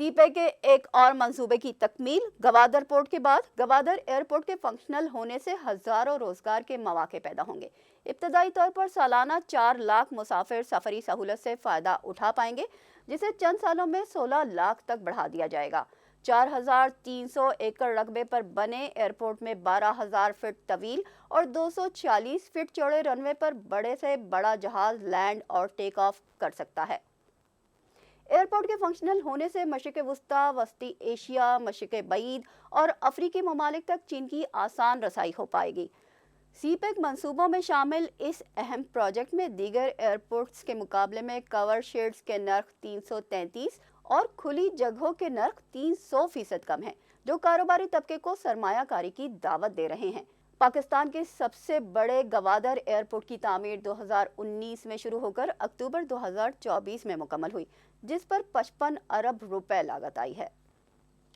सी pack के एक और मंसूबे की तकमील। गवादर पोर्ट के बाद गवादर एयरपोर्ट के फंक्शनल होने से हजारों रोजगार के मौके पैदा होंगे। इब्तदाई तौर पर सालाना 4 लाख मुसाफिर सफरी सहूलत से फायदा उठा पाएंगे, जिसे चंद सालों में 16 लाख तक बढ़ा दिया जाएगा। 4,300 एकड़ रकबे पर बने एयरपोर्ट में 12,000 फीट तवील और 240 फीट चौड़े रनवे पर बड़े से बड़ा जहाज लैंड और टेक ऑफ कर सकता है। एयरपोर्ट के फंक्शनल होने से मशरिक़ वस्ती, वस्ती एशिया, मशरिक़ बईद और अफ्रीकी ममालिक तक चीन की आसान रसाई हो पाएगी। सी पैक मंसूबों में शामिल इस अहम प्रोजेक्ट में दीगर एयरपोर्ट्स के मुकाबले में कवर शेड्स के नर्ख 333 और खुली जगहों के नर्ख 300% कम है, जो कारोबारी तबके को सरमायाकारी की दावत दे रहे हैं। पाकिस्तान के सबसे बड़े गवादर एयरपोर्ट की तामीर 2019 में शुरू होकर अक्टूबर 2024 में मुकम्मल हुई, जिस पर 55 अरब रुपए लागत आई है।